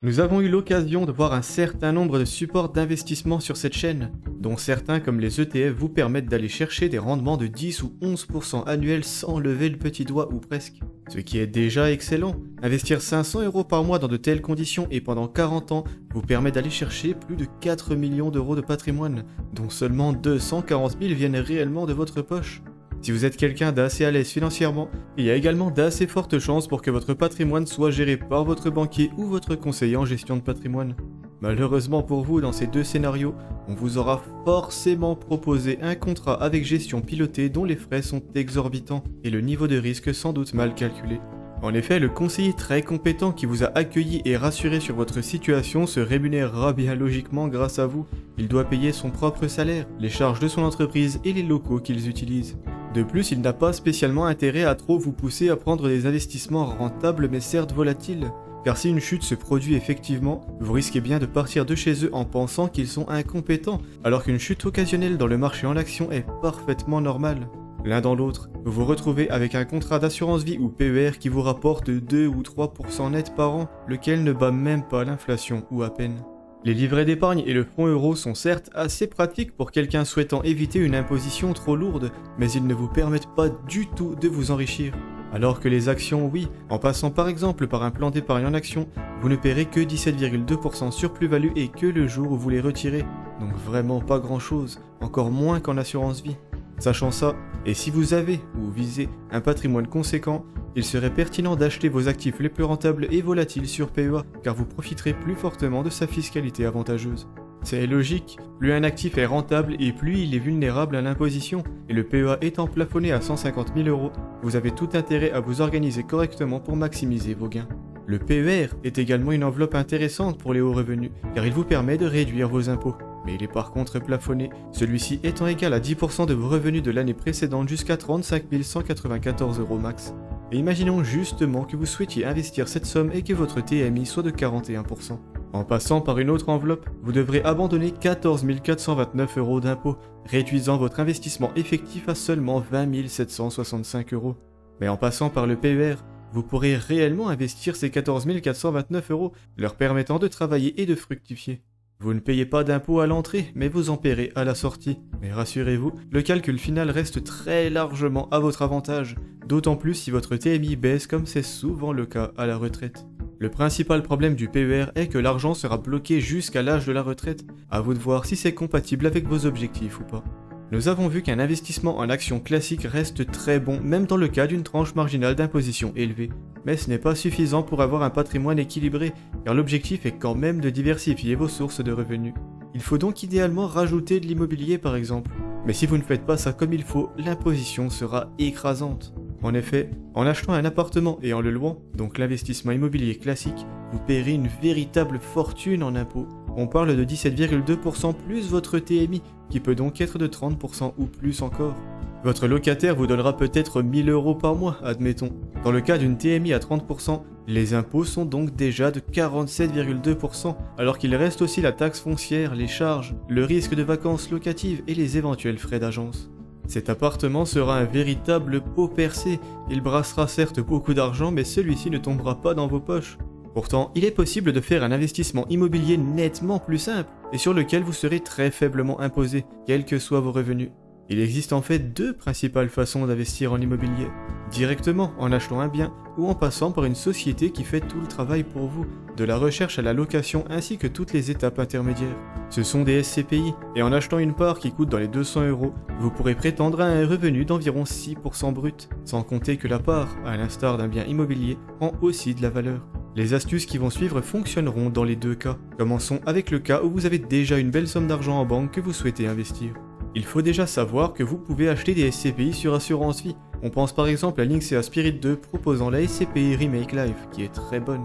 Nous avons eu l'occasion de voir un certain nombre de supports d'investissement sur cette chaîne, dont certains comme les ETF vous permettent d'aller chercher des rendements de 10 ou 11% annuels sans lever le petit doigt ou presque. Ce qui est déjà excellent. Investir 500 € par mois dans de telles conditions et pendant 40 ans vous permet d'aller chercher plus de 4 millions d'euros de patrimoine, dont seulement 240 000 viennent réellement de votre poche. Si vous êtes quelqu'un d'assez à l'aise financièrement, il y a également d'assez fortes chances pour que votre patrimoine soit géré par votre banquier ou votre conseiller en gestion de patrimoine. Malheureusement pour vous, dans ces deux scénarios, on vous aura forcément proposé un contrat avec gestion pilotée dont les frais sont exorbitants et le niveau de risque sans doute mal calculé. En effet, le conseiller très compétent qui vous a accueilli et rassuré sur votre situation se rémunérera bien logiquement grâce à vous. Il doit payer son propre salaire, les charges de son entreprise et les locaux qu'ils utilisent. De plus, il n'a pas spécialement intérêt à trop vous pousser à prendre des investissements rentables mais certes volatiles. Car si une chute se produit effectivement, vous risquez bien de partir de chez eux en pensant qu'ils sont incompétents, alors qu'une chute occasionnelle dans le marché en action est parfaitement normale. L'un dans l'autre, vous vous retrouvez avec un contrat d'assurance vie ou PER qui vous rapporte 2 ou 3% net par an, lequel ne bat même pas l'inflation ou à peine. Les livrets d'épargne et le fonds euro sont certes assez pratiques pour quelqu'un souhaitant éviter une imposition trop lourde, mais ils ne vous permettent pas du tout de vous enrichir. Alors que les actions, oui, en passant par exemple par un plan d'épargne en action, vous ne paierez que 17,2% sur plus-value et que le jour où vous les retirez, donc vraiment pas grand chose, encore moins qu'en assurance vie. Sachant ça, et si vous avez ou visez un patrimoine conséquent, il serait pertinent d'acheter vos actifs les plus rentables et volatiles sur PEA, car vous profiterez plus fortement de sa fiscalité avantageuse. C'est logique, plus un actif est rentable et plus il est vulnérable à l'imposition, et le PEA étant plafonné à 150 000 €, vous avez tout intérêt à vous organiser correctement pour maximiser vos gains. Le PER est également une enveloppe intéressante pour les hauts revenus, car il vous permet de réduire vos impôts. Mais il est par contre plafonné, celui-ci étant égal à 10% de vos revenus de l'année précédente jusqu'à 35 194 € max. Et imaginons justement que vous souhaitiez investir cette somme et que votre TMI soit de 41%. En passant par une autre enveloppe, vous devrez abandonner 14 429 € d'impôts, réduisant votre investissement effectif à seulement 20 765 €. Mais en passant par le PER, vous pourrez réellement investir ces 14 429 €, leur permettant de travailler et de fructifier. Vous ne payez pas d'impôt à l'entrée, mais vous en paierez à la sortie. Mais rassurez-vous, le calcul final reste très largement à votre avantage, d'autant plus si votre TMI baisse comme c'est souvent le cas à la retraite. Le principal problème du PER est que l'argent sera bloqué jusqu'à l'âge de la retraite, à vous de voir si c'est compatible avec vos objectifs ou pas. Nous avons vu qu'un investissement en actions classiques reste très bon, même dans le cas d'une tranche marginale d'imposition élevée. Mais ce n'est pas suffisant pour avoir un patrimoine équilibré, car l'objectif est quand même de diversifier vos sources de revenus. Il faut donc idéalement rajouter de l'immobilier par exemple. Mais si vous ne faites pas ça comme il faut, l'imposition sera écrasante. En effet, en achetant un appartement et en le louant, donc l'investissement immobilier classique, vous paierez une véritable fortune en impôts. On parle de 17,2% plus votre TMI, qui peut donc être de 30% ou plus encore. Votre locataire vous donnera peut-être 1 000 € par mois, admettons. Dans le cas d'une TMI à 30%, les impôts sont donc déjà de 47,2%, alors qu'il reste aussi la taxe foncière, les charges, le risque de vacances locatives et les éventuels frais d'agence. Cet appartement sera un véritable pot percé, il brassera certes beaucoup d'argent mais celui-ci ne tombera pas dans vos poches. Pourtant, il est possible de faire un investissement immobilier nettement plus simple et sur lequel vous serez très faiblement imposé, quels que soient vos revenus. Il existe en fait deux principales façons d'investir en immobilier. Directement en achetant un bien ou en passant par une société qui fait tout le travail pour vous, de la recherche à la location ainsi que toutes les étapes intermédiaires. Ce sont des SCPI et en achetant une part qui coûte dans les 200 €, vous pourrez prétendre à un revenu d'environ 6% brut, sans compter que la part, à l'instar d'un bien immobilier, prend aussi de la valeur. Les astuces qui vont suivre fonctionneront dans les deux cas. Commençons avec le cas où vous avez déjà une belle somme d'argent en banque que vous souhaitez investir. Il faut déjà savoir que vous pouvez acheter des SCPI sur assurance vie. On pense par exemple à Linksea Spirit 2 proposant la SCPI Remake Life, qui est très bonne.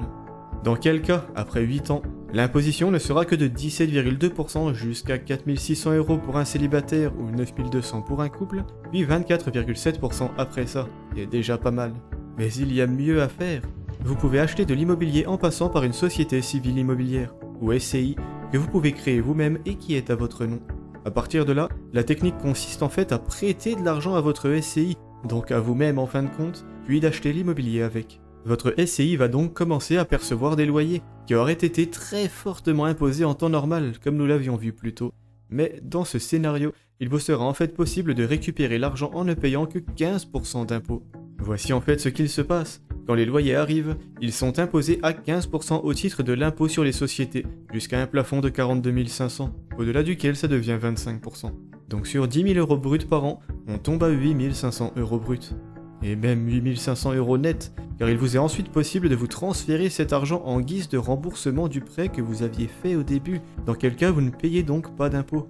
Dans quel cas, après 8 ans, l'imposition ne sera que de 17,2% jusqu'à 4 600 € pour un célibataire ou 9 200 pour un couple, puis 24,7% après ça, qui est déjà pas mal. Mais il y a mieux à faire. Vous pouvez acheter de l'immobilier en passant par une société civile immobilière, ou SCI, que vous pouvez créer vous-même et qui est à votre nom. À partir de là, la technique consiste en fait à prêter de l'argent à votre SCI, donc à vous-même en fin de compte, puis d'acheter l'immobilier avec. Votre SCI va donc commencer à percevoir des loyers, qui auraient été très fortement imposés en temps normal, comme nous l'avions vu plus tôt. Mais dans ce scénario, il vous sera en fait possible de récupérer l'argent en ne payant que 15% d'impôts. Voici en fait ce qu'il se passe. Quand les loyers arrivent, ils sont imposés à 15% au titre de l'impôt sur les sociétés, jusqu'à un plafond de 42 500, au-delà duquel ça devient 25%. Donc sur 10 000 € bruts par an, on tombe à 8 500 € bruts. Et même 8 500 € net, car il vous est ensuite possible de vous transférer cet argent en guise de remboursement du prêt que vous aviez fait au début, dans quel cas vous ne payez donc pas d'impôt.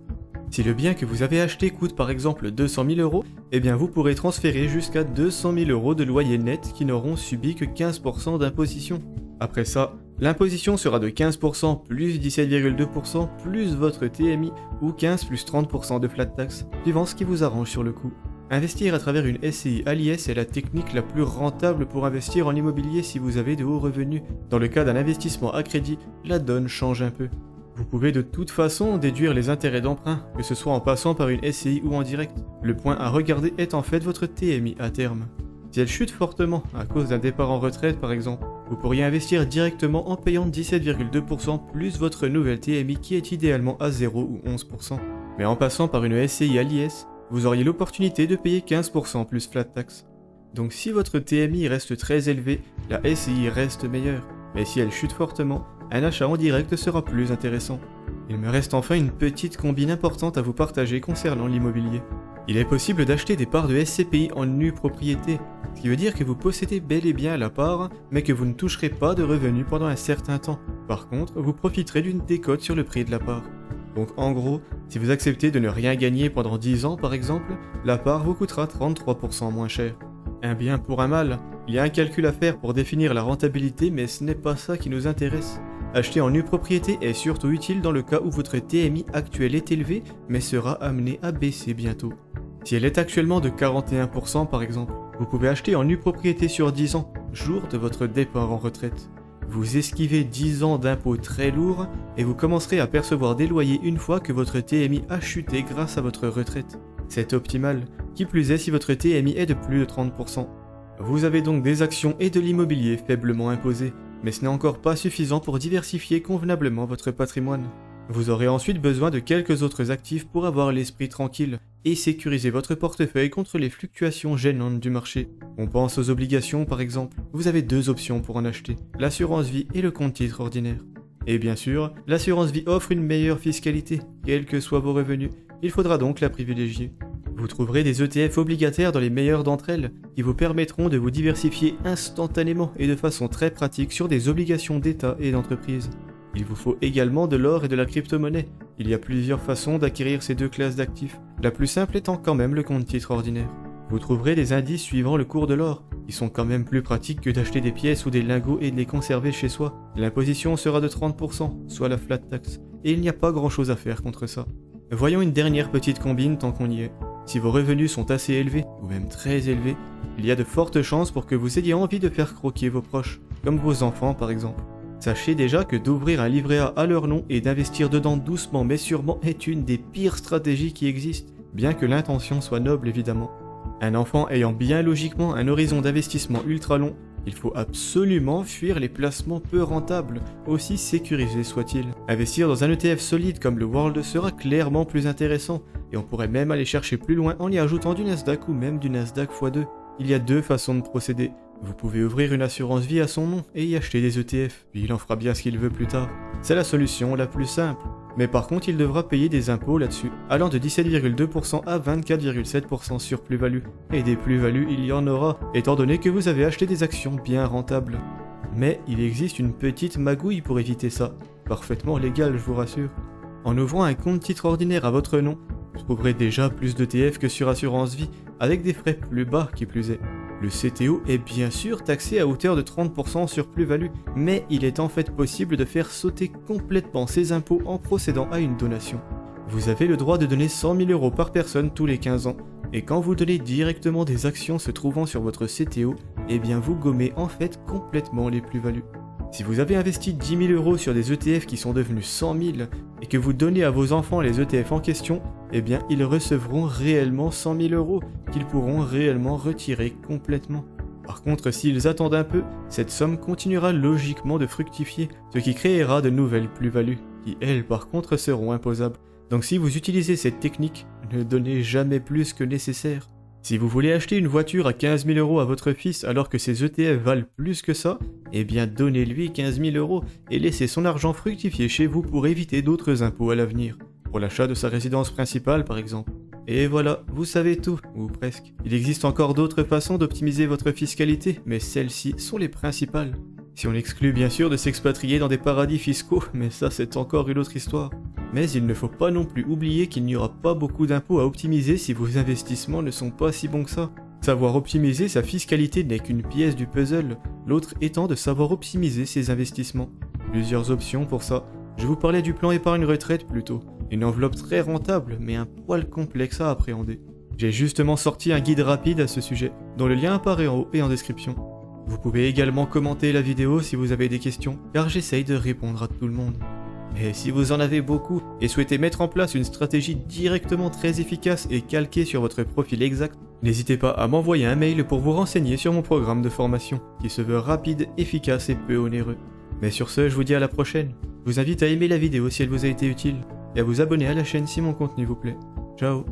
Si le bien que vous avez acheté coûte par exemple 200 000 €, eh bien vous pourrez transférer jusqu'à 200 000 € de loyer net qui n'auront subi que 15% d'imposition. Après ça, l'imposition sera de 15% plus 17,2% plus votre TMI ou 15 plus 30% de flat tax, suivant ce qui vous arrange sur le coup. Investir à travers une SCI à l'IS est la technique la plus rentable pour investir en immobilier si vous avez de hauts revenus. Dans le cas d'un investissement à crédit, la donne change un peu. Vous pouvez de toute façon déduire les intérêts d'emprunt, que ce soit en passant par une SCI ou en direct. Le point à regarder est en fait votre TMI à terme. Si elle chute fortement, à cause d'un départ en retraite par exemple, vous pourriez investir directement en payant 17,2% plus votre nouvelle TMI qui est idéalement à 0 ou 11%. Mais en passant par une SCI à l'IS, vous auriez l'opportunité de payer 15% plus flat tax. Donc si votre TMI reste très élevé, la SCI reste meilleure, mais si elle chute fortement, un achat en direct sera plus intéressant. Il me reste enfin une petite combine importante à vous partager concernant l'immobilier. Il est possible d'acheter des parts de SCPI en nue propriété, ce qui veut dire que vous possédez bel et bien la part, mais que vous ne toucherez pas de revenus pendant un certain temps. Par contre, vous profiterez d'une décote sur le prix de la part. Donc en gros, si vous acceptez de ne rien gagner pendant 10 ans par exemple, la part vous coûtera 33% moins cher. Un bien pour un mal, il y a un calcul à faire pour définir la rentabilité, mais ce n'est pas ça qui nous intéresse. Acheter en nue propriété est surtout utile dans le cas où votre TMI actuel est élevé, mais sera amené à baisser bientôt. Si elle est actuellement de 41% par exemple, vous pouvez acheter en nue propriété sur 10 ans, jour de votre départ en retraite. Vous esquivez 10 ans d'impôts très lourds et vous commencerez à percevoir des loyers une fois que votre TMI a chuté grâce à votre retraite. C'est optimal, qui plus est si votre TMI est de plus de 30%. Vous avez donc des actions et de l'immobilier faiblement imposés, mais ce n'est encore pas suffisant pour diversifier convenablement votre patrimoine. Vous aurez ensuite besoin de quelques autres actifs pour avoir l'esprit tranquille et sécuriser votre portefeuille contre les fluctuations gênantes du marché. On pense aux obligations par exemple. Vous avez deux options pour en acheter, l'assurance vie et le compte titre ordinaire. Et bien sûr, l'assurance vie offre une meilleure fiscalité, quels que soient vos revenus, il faudra donc la privilégier. Vous trouverez des ETF obligataires dans les meilleures d'entre elles, qui vous permettront de vous diversifier instantanément et de façon très pratique sur des obligations d'État et d'entreprise. Il vous faut également de l'or et de la crypto-monnaie. Il y a plusieurs façons d'acquérir ces deux classes d'actifs, la plus simple étant quand même le compte titre ordinaire. Vous trouverez des indices suivant le cours de l'or, qui sont quand même plus pratiques que d'acheter des pièces ou des lingots et de les conserver chez soi. L'imposition sera de 30%, soit la flat tax, et il n'y a pas grand chose à faire contre ça. Voyons une dernière petite combine tant qu'on y est. Si vos revenus sont assez élevés, ou même très élevés, il y a de fortes chances pour que vous ayez envie de faire croquer vos proches, comme vos enfants par exemple. Sachez déjà que d'ouvrir un livret A à leur nom et d'investir dedans doucement mais sûrement est une des pires stratégies qui existent, bien que l'intention soit noble évidemment. Un enfant ayant bien logiquement un horizon d'investissement ultra long, il faut absolument fuir les placements peu rentables, aussi sécurisés soient-ils. Investir dans un ETF solide comme le World sera clairement plus intéressant, et on pourrait même aller chercher plus loin en y ajoutant du Nasdaq ou même du Nasdaq x2. Il y a deux façons de procéder. Vous pouvez ouvrir une assurance vie à son nom et y acheter des ETF, puis il en fera bien ce qu'il veut plus tard. C'est la solution la plus simple. Mais par contre, il devra payer des impôts là-dessus, allant de 17,2% à 24,7% sur plus-value. Et des plus-values, il y en aura, étant donné que vous avez acheté des actions bien rentables. Mais il existe une petite magouille pour éviter ça. Parfaitement légal, je vous rassure. En ouvrant un compte titre ordinaire à votre nom, vous trouverez déjà plus d'ETF que sur assurance vie, avec des frais plus bas qui plus est. Le CTO est bien sûr taxé à hauteur de 30% sur plus-value, mais il est en fait possible de faire sauter complètement ces impôts en procédant à une donation. Vous avez le droit de donner 100 000 € par personne tous les 15 ans, et quand vous donnez directement des actions se trouvant sur votre CTO, eh bien vous gommez en fait complètement les plus-values. Si vous avez investi 10 000 € sur des ETF qui sont devenus 100 000 et que vous donnez à vos enfants les ETF en question, eh bien ils recevront réellement 100 000 € qu'ils pourront réellement retirer complètement. Par contre, s'ils attendent un peu, cette somme continuera logiquement de fructifier, ce qui créera de nouvelles plus-values, qui elles par contre seront imposables. Donc si vous utilisez cette technique, ne donnez jamais plus que nécessaire. Si vous voulez acheter une voiture à 15 000 € à votre fils alors que ses ETF valent plus que ça, eh bien donnez-lui 15 000 € et laissez son argent fructifier chez vous pour éviter d'autres impôts à l'avenir. Pour l'achat de sa résidence principale par exemple. Et voilà, vous savez tout, ou presque. Il existe encore d'autres façons d'optimiser votre fiscalité, mais celles-ci sont les principales. Si on exclut bien sûr de s'expatrier dans des paradis fiscaux, mais ça c'est encore une autre histoire. Mais il ne faut pas non plus oublier qu'il n'y aura pas beaucoup d'impôts à optimiser si vos investissements ne sont pas si bons que ça. Savoir optimiser sa fiscalité n'est qu'une pièce du puzzle, l'autre étant de savoir optimiser ses investissements. Plusieurs options pour ça. Je vous parlais du plan épargne retraite plutôt. Une enveloppe très rentable, mais un poil complexe à appréhender. J'ai justement sorti un guide rapide à ce sujet, dont le lien apparaît en haut et en description. Vous pouvez également commenter la vidéo si vous avez des questions, car j'essaye de répondre à tout le monde. Mais si vous en avez beaucoup et souhaitez mettre en place une stratégie directement très efficace et calquée sur votre profil exact, n'hésitez pas à m'envoyer un mail pour vous renseigner sur mon programme de formation, qui se veut rapide, efficace et peu onéreux. Mais sur ce, je vous dis à la prochaine. Je vous invite à aimer la vidéo si elle vous a été utile, et à vous abonner à la chaîne si mon contenu vous plaît. Ciao.